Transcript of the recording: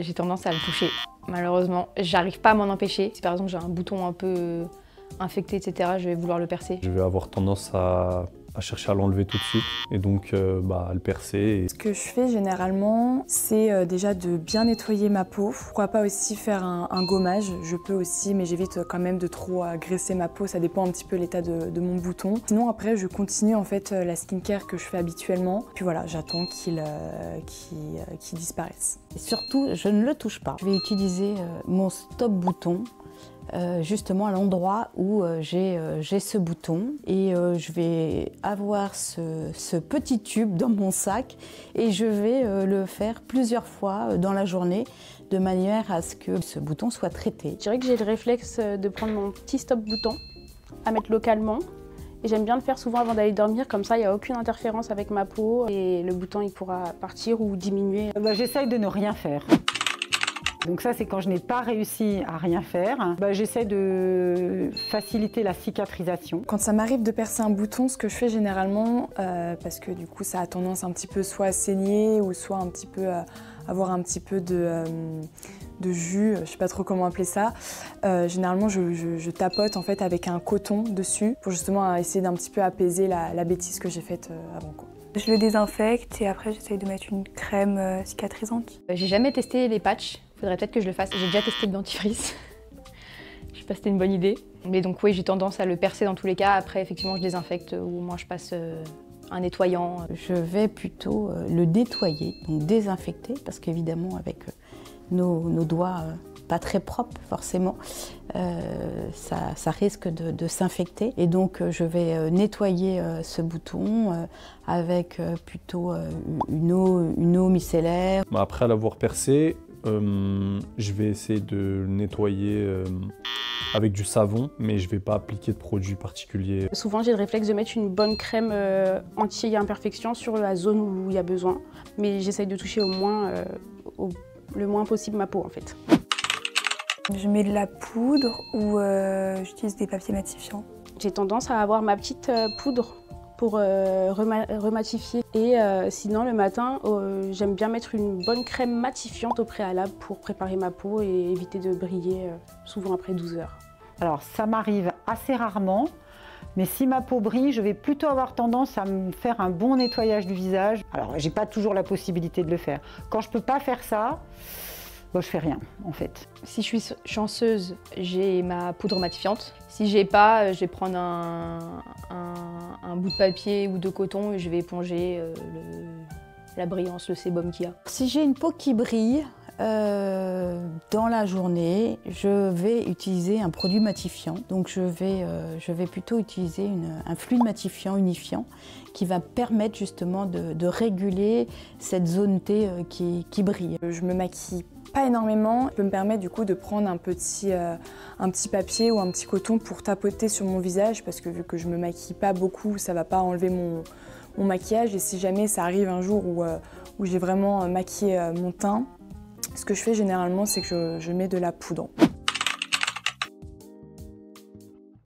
J'ai tendance à le toucher, malheureusement. J'arrive pas à m'en empêcher. Si par exemple j'ai un bouton un peu infecté, etc., je vais vouloir le percer. Je vais avoir tendance à chercher à l'enlever tout de suite et donc à le percer. Ce que je fais généralement, c'est déjà de bien nettoyer ma peau. Pourquoi pas aussi faire un gommage, je peux aussi, mais j'évite quand même de trop graisser ma peau, ça dépend un petit peu l'état de mon bouton. Sinon après, je continue en fait la skincare que je fais habituellement. Puis voilà, j'attends qu'il disparaisse. Et surtout, je ne le touche pas. Je vais utiliser mon stop bouton justement à l'endroit où j'ai ce bouton et je vais avoir ce petit tube dans mon sac et je vais le faire plusieurs fois dans la journée de manière à ce que ce bouton soit traité. Je dirais que j'ai le réflexe de prendre mon petit stop bouton à mettre localement et j'aime bien le faire souvent avant d'aller dormir, comme ça il n'y a aucune interférence avec ma peau et le bouton il pourra partir ou diminuer. J'essaye de ne rien faire. Donc ça, c'est quand je n'ai pas réussi à rien faire. J'essaie de faciliter la cicatrisation. Quand ça m'arrive de percer un bouton, ce que je fais généralement, parce que du coup ça a tendance un petit peu soit à saigner ou soit un petit peu à avoir un petit peu de jus, je sais pas trop comment appeler ça. Généralement je tapote en fait avec un coton dessus pour justement essayer d'un petit peu apaiser la bêtise que j'ai faite avant, quoi. Je le désinfecte et après j'essaye de mettre une crème cicatrisante. J'ai jamais testé les patchs, faudrait peut-être que je le fasse. J'ai déjà testé le dentifrice. Je sais pas si c'était une bonne idée. Mais donc oui, j'ai tendance à le percer dans tous les cas. Après, effectivement, je désinfecte ou au moins je passe un nettoyant. Je vais plutôt le nettoyer, donc désinfecter, parce qu'évidemment avec nos doigts pas très propres forcément, ça risque de s'infecter. Et donc je vais nettoyer ce bouton avec plutôt une eau micellaire. Après l'avoir percé, je vais essayer de le nettoyer avec du savon, mais je ne vais pas appliquer de produit particulier. Souvent j'ai le réflexe de mettre une bonne crème anti-imperfection sur la zone où il y a besoin, mais j'essaye de toucher au moins, le moins possible ma peau en fait. Je mets de la poudre ou j'utilise des papiers matifiants. J'ai tendance à avoir ma petite poudre pour rematifier. Et sinon le matin, j'aime bien mettre une bonne crème matifiante au préalable pour préparer ma peau et éviter de briller souvent après 12 heures. Alors ça m'arrive assez rarement, mais si ma peau brille, je vais plutôt avoir tendance à me faire un bon nettoyage du visage. Alors j'ai pas toujours la possibilité de le faire. Quand je peux pas faire ça, je fais rien en fait. Si je suis chanceuse, j'ai ma poudre matifiante. Si j'ai pas, je vais prendre un bout de papier ou de coton et je vais éponger la brillance, le sébum qu'il y a. Si j'ai une peau qui brille dans la journée, je vais utiliser un produit matifiant. Donc je vais plutôt utiliser un fluide matifiant unifiant qui va permettre justement de réguler cette zone T qui brille. Je me maquille pas énormément, je peux me permettre du coup de prendre un petit papier ou un petit coton pour tapoter sur mon visage parce que vu que je me maquille pas beaucoup, ça va pas enlever mon maquillage et si jamais ça arrive un jour où j'ai vraiment maquillé mon teint, ce que je fais généralement c'est que je mets de la poudre.